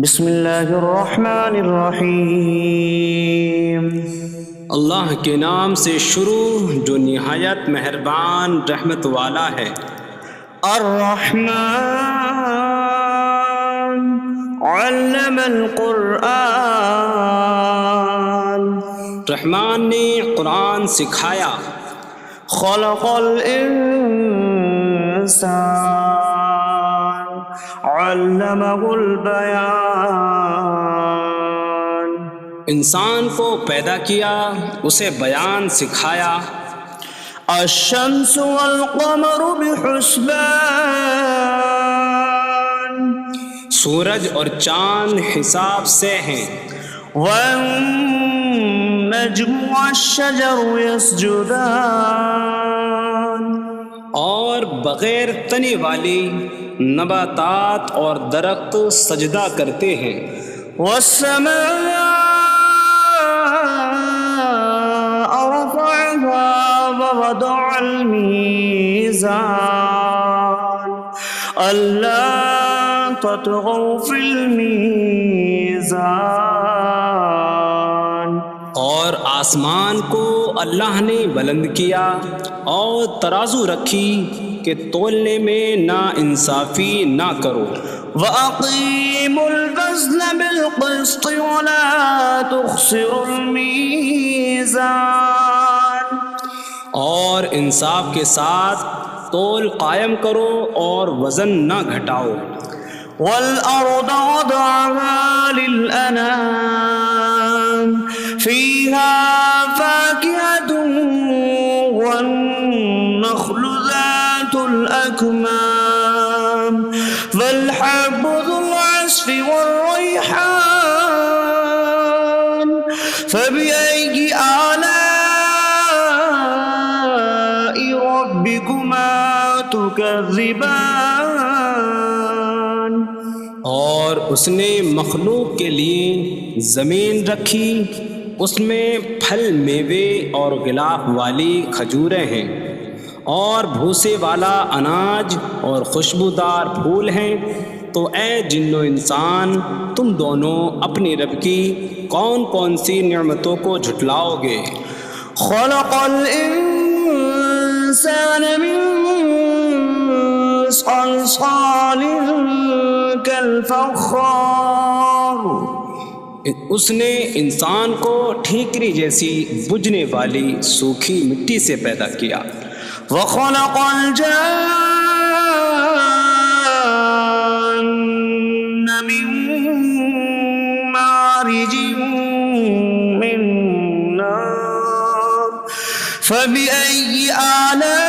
بسم اللہ الرحمن الرحیم۔ اللہ کے نام سے شروع جو نہایت مہربان رحمت والا ہے۔ الرحمن علم القرآن، رحمان نے قرآن سکھایا۔ خلق الانسان علمہ البیان، انسان کو پیدا کیا، اسے بیان سکھایا۔ الشمس والقمر بحسبان، سورج اور چاند حساب سے ہیں۔ والنجم والشجر يسجدان، اور بغیر تنے والی نباتات اور درخت سجدہ کرتے ہیں۔ والسماء رفعها ووضع الميزان ألا تطغوا في الميزان، اور آسمان کو اللہ نے بلند کیا اور ترازو رکھی کہ تولنے میں نا انصافی نہ کرو۔ وَأَقِيمُوا الْوَزْنَ بِالْقِسْطِ وَلَا تُخْسِرُوا الْمِيزَانَ، اور انصاف کے ساتھ تول قائم کرو اور وزن نہ گھٹاؤ۔ وَالْأَرْضَ وَضَعَهَا لِلْأَنَامِ فِيهَا فَاكِهَةٌ وَالنَّخْلُ ذَاتُ الْأَكْمَامِ وَالْحَبُّ ذُو الْعَصْفِ وَالرَّيْحَانُ فَبِأَيِّ آلَاءِ رَبِّكُمَا تُكَذِّبَانِ، اور اس نے مخلوق کے لیے زمین رکھی، اس میں پھل میوے اور غلاف والی کھجوریں ہیں، اور بھوسے والا اناج اور خوشبودار پھول ہیں۔ تو اے جن و انسان، تم دونوں اپنی رب کی کون کون سی نعمتوں کو جھٹلاؤ گے؟ خلق الانسان من صلصال کالفخار، اس نے انسان کو ٹھیکری جیسی بجھنے والی سوکھی مٹی سے پیدا کیا۔ وخلق الجان من مارج من نار فبأي آلاء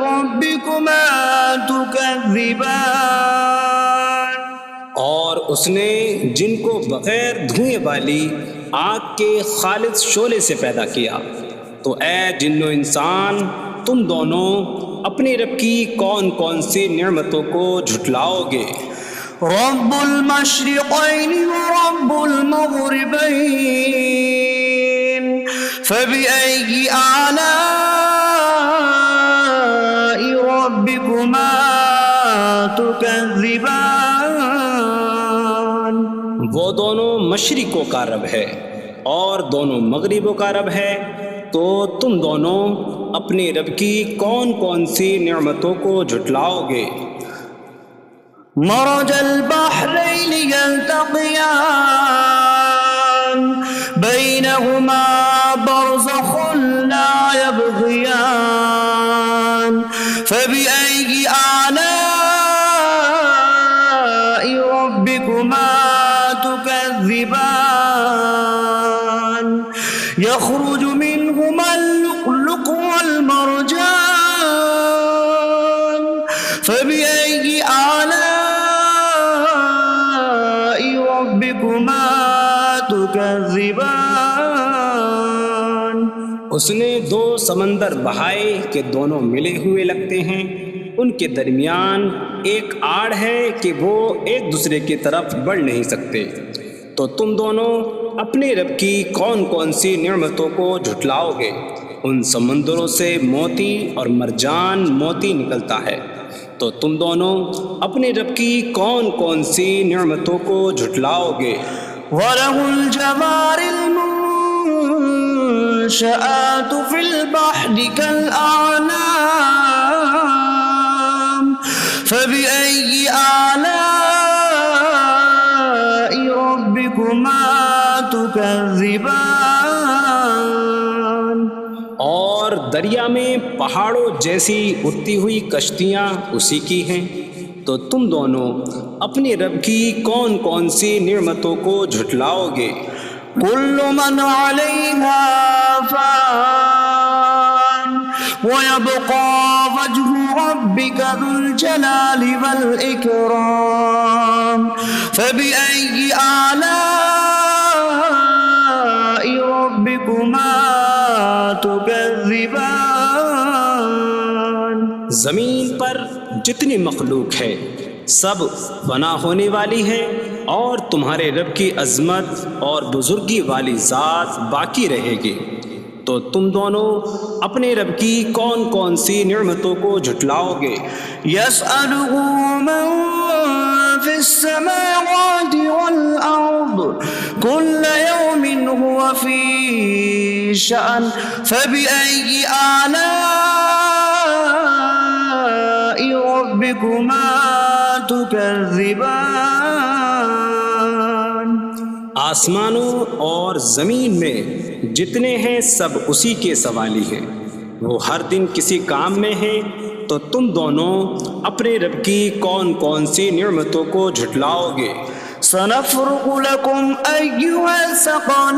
ربكما تكذبان، اور اس نے جن کو بغیر دھوئیں والی آگ کے خالص شعلے سے پیدا کیا۔ تو اے جن و انسان، تم دونوں اپنی رب کی کون کون سی نعمتوں کو جھٹلاؤ گے؟ رب المشرقین ورب المغربین فبأي آلاء ربكما تكذبان، وہ دونوں مشرقوں کا رب ہے اور دونوں مغربوں کا رب ہے، تو تم دونوں اپنی رب کی کون کون سی نعمتوں کو جھٹلاؤ گے؟ مرج البحرین یلتقیان بینہما برزخ لا یبغیان فبأي آلاء ربكما تكذبان، يخرج منهما اللؤلؤ والمرجان فبأي آلاء ربكما تكذبان، اس نے دو سمندر بہائے کہ دونوں ملے ہوئے لگتے ہیں، ان کے درمیان ایک آڑ ہے کہ وہ ایک دوسرے کی طرف بڑھ نہیں سکتے۔ تو تم دونوں اپنے رب کی کون کون سی نعمتوں کو جھٹلاؤ گے؟ ان سمندروں سے موتی اور مرجان موتی نکلتا ہے، تو تم دونوں اپنے رب کی کون کون سی نعمتوں کو جھٹلاؤ گے؟ وَلَهُ الْجَوَارِ الْمُنشَآتُ فِي الْبَحْرِ كَالْأَعْلَامِ فَبِأَيِّ آلَاءِ رَبِّكُمَا تُكَذِّبَانِ۔ اور دریا میں پہاڑوں جیسی اڑتی ہوئی کشتیاں اسی کی ہیں، تو تم دونوں اپنے رب کی کون کون سی نعمتوں کو جھٹلاؤ گے؟ كل من عليها فان ويبقى وجه ربك ذو الجلال والإكرام فبأي آلاء ربكما تكذبان۔ زمین پر جتنی مخلوق ہے سب فنا ہونے والی ہے، اور تمہارے رب کی عظمت اور بزرگی والی ذات باقی رہے گی، تو تم دونوں اپنے رب کی کون کون سی نعمتوں کو جھٹلاؤ گے؟ يسأله من في السماوات والأرض كل يوم هو في شأن فبأي آلاء ربكما تكذبان۔ آسمانوں اور زمین میں جتنے ہیں سب اسی کے سوالی ہیں، وہ ہر دن کسی کام میں ہیں، تو تم دونوں اپنے رب کی کون کون سی نعمتوں کو جھٹلاؤ گے؟ سنفرغ لكم أيها الثقلان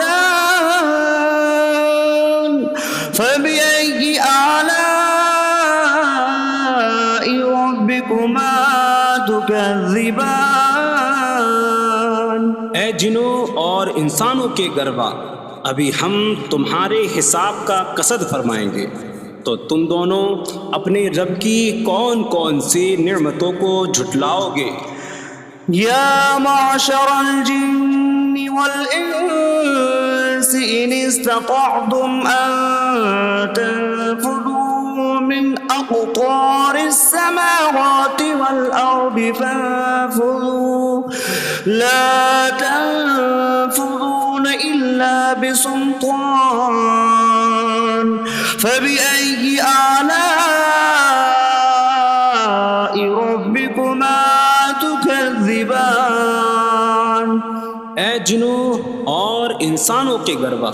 فبأي آلاء ربكما تكذبان۔ اے جنوں اور انسانوں کے گروہ، ابھی ہم تمہارے حساب کا قصد فرمائیں گے، تو تم دونوں اپنے رب کی کون کون سی نعمتوں کو جھٹلاؤ گے؟ يا معشر الجن والإنس إن استطعتم أن تنفذوا من أقطار السماوات والأرض فانفذوا لا تنفذون إلا بسلطان فبأي آلاء ربكما تكذبان۔ اے جنوں اور انسانوں کے گروہ،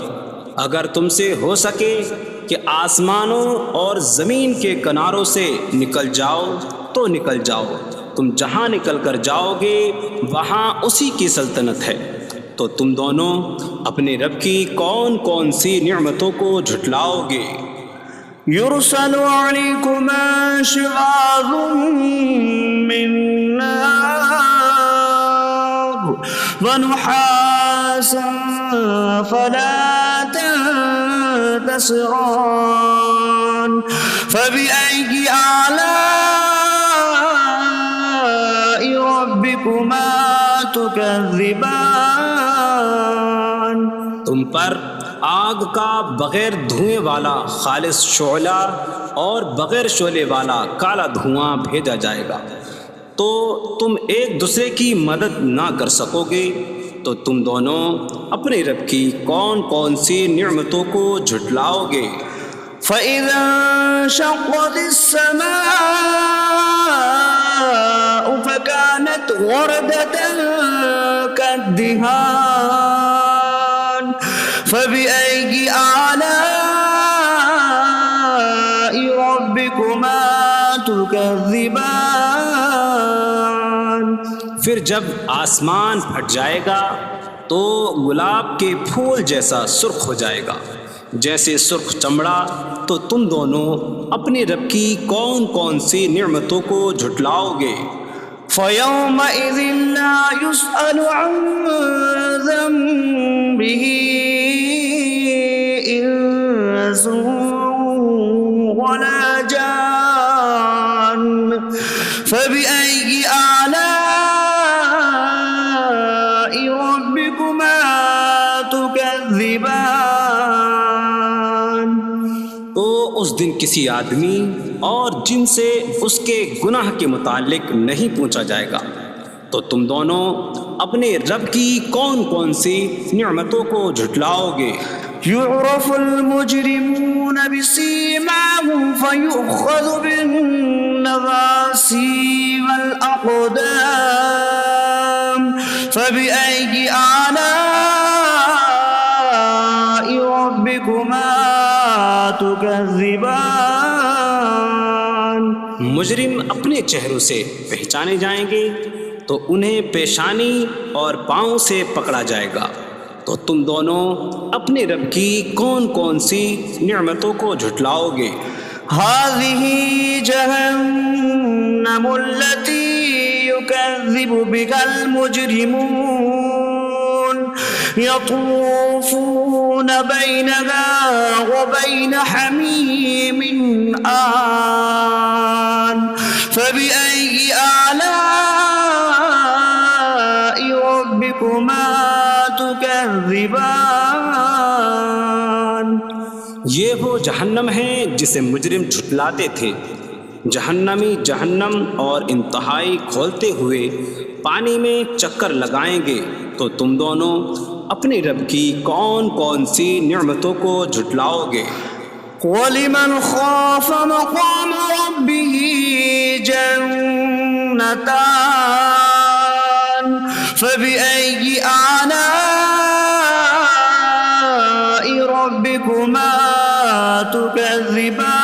اگر تم سے ہو سکے کہ آسمانوں اور زمین کے کناروں سے نکل جاؤ تو نکل جاؤ، تم جہاں نکل کر جاؤ گے وہاں اسی کی سلطنت ہے، تو تم دونوں اپنے رب کی کون کون سی نعمتوں کو جھٹلاؤ گے؟ يرسل عليكما شواظ من نار ونحاسا فلا تنتصران فبأي آلاء ربكما تكذبان۔ تم پر آگ کا بغیر دھوئیں والا خالص شعلہ اور بغیر شعلے والا کالا دھواں بھیجا جائے گا، تو تم ایک دوسرے کی مدد نہ کر سکو گے، تو تم دونوں اپنے رب کی کون کون سی نعمتوں کو جھٹلاؤ گے؟ فَإِذَا انشَقَّتِ السَّمَاءُ فَكَانَتْ وَرْدَةً كَالدِّهَانِ فَبِأَيِّ آلَاءِ رَبِّكُمَا تُكَذِّبَانِ۔ پھر جب آسمان پھٹ جائے گا تو گلاب کے پھول جیسا سرخ ہو جائے گا، جیسے سرخ چمڑا، تو تم دونوں اپنے رب کی کون کون سی نعمتوں کو جھٹلاؤ گے؟ فَيَوْمَئِذٍ لَا يُسْأَلُ عَنْ ذَنبِهِ إِنسٌ وَلَا جَانٌّ فَبِأَيِّ آلَاءِ رَبِّكُمَا تُكَذِّبَانِ۔ تو اس دن کسی آدمی اور جن سے اس کے گناہ کے متعلق نہیں پوچھا جائے گا، تو تم دونوں اپنے رب کی کون کون سی نعمتوں کو جھٹلاؤ گے؟ يعرف المجرمون بسيماهم فيؤخذ بالنواصي والأقدام فبأي آلاء ربكما تكذبان؟ مجرم اپنے چہروں سے پہچانے جائیں گے تو انہیں پیشانی اور پاؤں سے پکڑا جائے گا، تو تم دونوں اپنے رب کی کون کون سی نعمتوں کو جھٹلاؤ گے؟ هذه جهنم التي يكذب بها المجرمون يطوفون بينها وبين حميم آن فبأي آلاء ربكما تكذبان؟ یہ وہ جہنم ہے جسے مجرم جھٹلاتے تھے۔ جہنمی جہنم اور انتہائی کھولتے ہوئے پانی میں چکر لگائیں گے، تو تم دونوں اپنے رب کی کون کون سی نعمتوں کو جھٹلاؤ گے؟ وَلِمَنْ خَافَ مَقَامَ رَبِّهِ جَنَّتَانِ فَبِأَيِّ آلَاءِ رَبِّكُمَا تُكَذِّبَانِ؟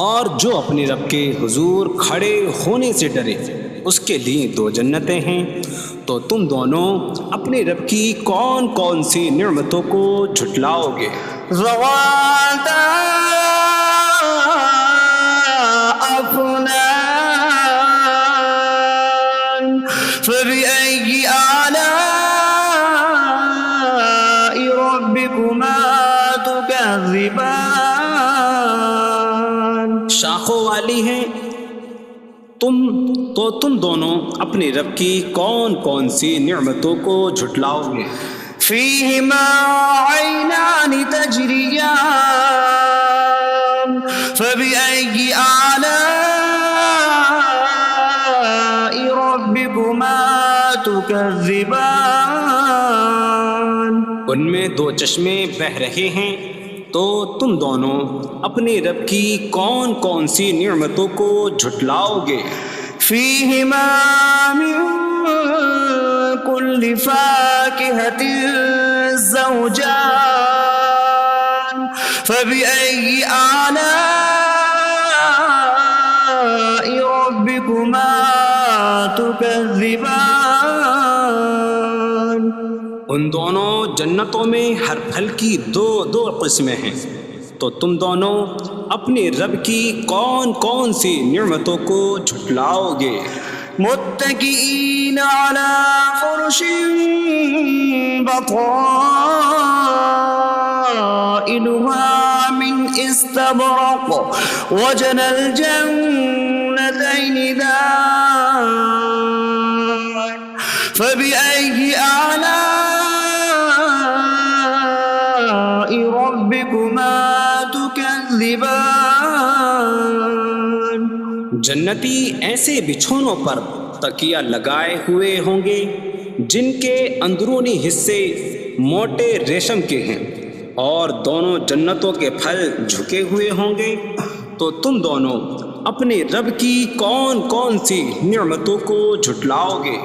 اور جو اپنے رب کے حضور کھڑے ہونے سے ڈرے، اس کے لیے دو جنتیں ہیں، تو تم دونوں اپنے رب کی کون کون سی نعمتوں کو جھٹلاؤ گے؟ ذواتا افنان فبأي آلاء ربكما تكذبان؟ شاخوں والی ہیں تم دونوں اپنے رب کی کون کون سی نعمتوں کو جھٹلاؤ گے؟ فيهما عينان تجريان فبأي آلاء ربكما تكذبان؟ ان میں دو چشمے بہہ رہے ہیں، تو تم دونوں اپنے رب کی کون کون سی نعمتوں کو جھٹلاؤ گے؟ فيهما من كل فاكهة زوجان فبأي آلاء ربكما تكذبان؟ ان دونوں جنتوں میں ہر پھل کی دو قسمیں ہیں، تو تم دونوں اپنے رب کی کون کون سی نعمتوں کو جھٹلاؤ گے؟ متكئين على فرش بطائنها من استبرق وجنى الجنتين دان فبأي آلاء ربكما تكذبان؟ جنتی ایسے بچھونوں پر تکیہ لگائے ہوئے ہوں گے جن کے اندرونی حصے موٹے ریشم کے ہیں، اور دونوں جنتوں کے پھل جھکے ہوئے ہوں گے، تو تم دونوں اپنے رب کی کون کون سی نعمتوں کو جھٹلاؤ گے؟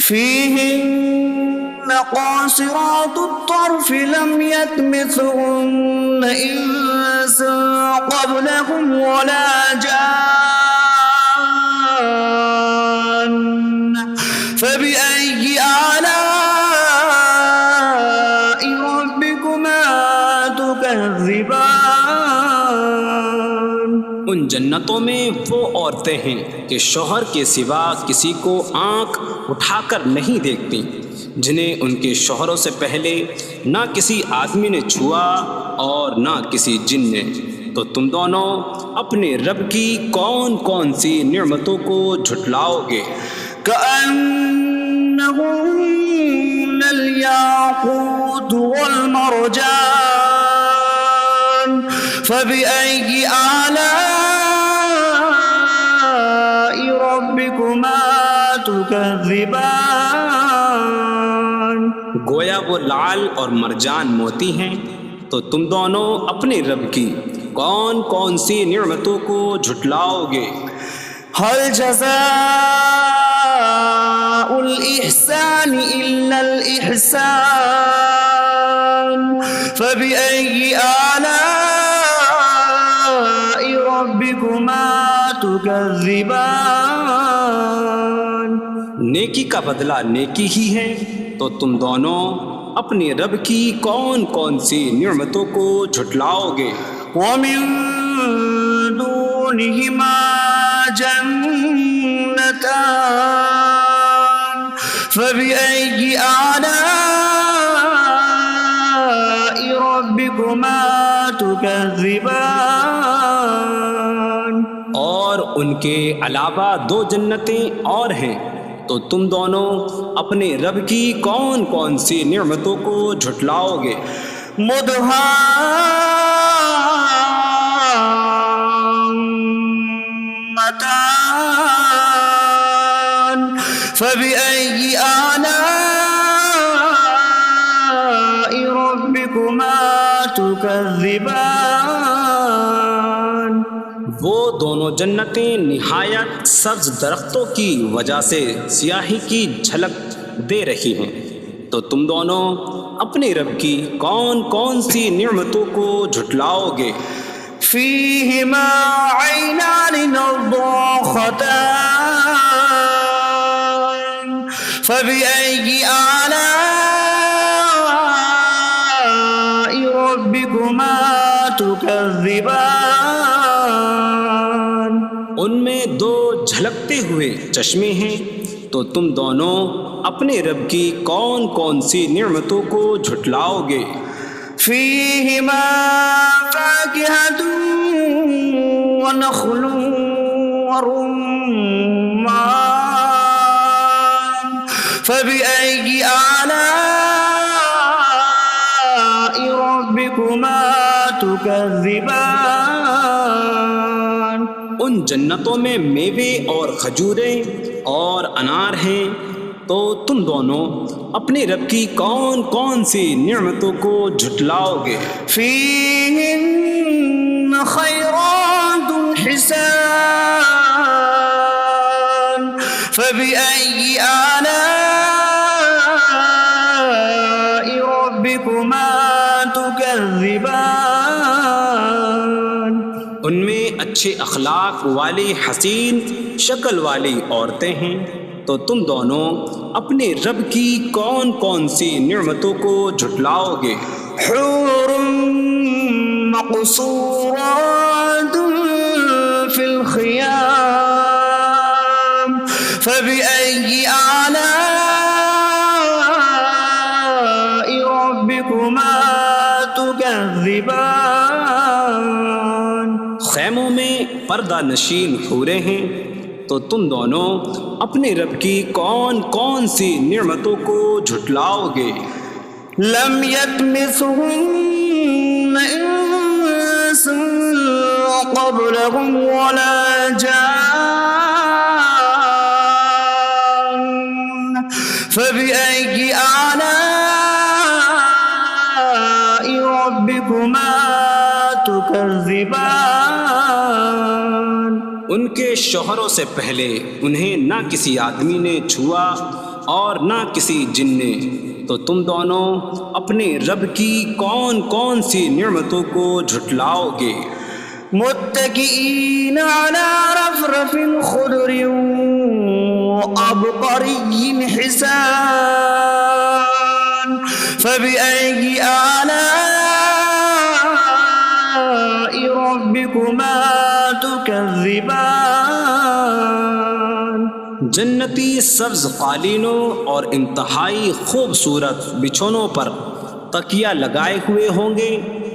فيهن قاصرات الطرف لم يطمثهن إنس قبلهم ولا جان فبأي آلاء ربكما تكذبان؟ ان جنتوں میں وہ عورتیں ہیں کہ شوہر کے سوا کسی کو آنکھ اٹھا کر نہیں دیکھتی، جنہیں ان کے شوہروں سے پہلے نہ کسی آدمی نے چھوا اور نہ کسی جن نے، تو تم دونوں اپنے رب کی کون کون سی نعمتوں کو جھٹلاؤ گے؟ كأنهن الياقوت والمرجان فبأي آلاء ربكما تكذبان گویا وہ لعل اور مرجان موتی ہیں، تو تم دونوں اپنے رب کی کون کون سی نعمتوں کو جھٹلاؤ گے؟ هل جزاء الإحسان إلا الإحسان فبأي آلاء ربكما تكذبان نیکی کا بدلہ نیکی ہی ہے، تو تم دونوں اپنے رب کی کون کون سی نعمتوں کو جھٹلاؤ گے؟ ومن دونهما جنتان فبأي آلاء ربكما تكذبان اور ان کے علاوہ دو جنتیں اور ہیں، تو تم دونوں اپنے رب کی کون کون سی نعمتوں کو جھٹلاؤ گے؟ مدهامتان فبأي آلاء ربكما تكذبان وہ دونوں جنتیں نہایت سبز درختوں کی وجہ سے سیاہی کی جھلک دے رہی ہیں، تو تم دونوں اپنے رب کی کون کون سی نعمتوں کو جھٹلاؤ گے؟ فيهما عينان نضاختان فبأي آلاء ربكما تكذبان ان میں دو جھلکتے ہوئے چشمے ہیں، تو تم دونوں اپنے رب کی کون کون سی نعمتوں کو جھٹلاؤ گے؟ فيهما فاكهة ونخل ورمان فبأي آلاء ربكما تكذبان ان جنتوں میں میوے اور کھجوریں اور انار ہیں، تو تم دونوں اپنے رب کی کون کون سی نعمتوں کو جھٹلاؤ گے؟ فيهن خيرات حسان فبأي آلاء ربكما تكذبان ان میں اچھے اخلاق والی حسین شکل والی عورتیں ہیں، تو تم دونوں اپنے رب کی کون کون سی نعمتوں کو جھٹلاؤ گے؟ حور مقصورات في الخيام فبأي آلاء ربكما تكذبان خیموں میں پردہ نشین حوریں ہیں، تو تم دونوں اپنے رب کی کون کون سی نعمتوں کو جھٹلاؤ گے؟ لم يطمثهن انس قبلهم ولا جان فبأي آلاء ربكما تكذبان ان کے شوہروں سے پہلے انہیں نہ کسی آدمی نے چھوا اور نہ کسی جن نے، تو تم دونوں اپنے رب کی کون کون سی نعمتوں کو جھٹلاؤ گے؟ متكئين على رفرف خضر وعبقري حسان فبأي آلاء ربكما تكذبان جنتی سبز قالینوں اور انتہائی خوبصورت بچھونوں پر تکیہ لگائے ہوئے ہوں گے،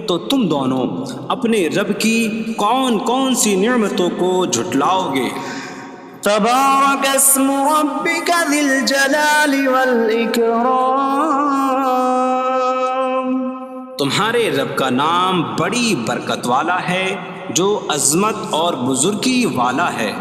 تو تم دونوں اپنے رب کی کون کون سی نعمتوں کو جھٹلاؤ گے؟ تبارك اسم ربك ذي الجلال والإكرام تمہارے رب کا نام بڑی برکت والا ہے جو عظمت اور بزرگی والا ہے۔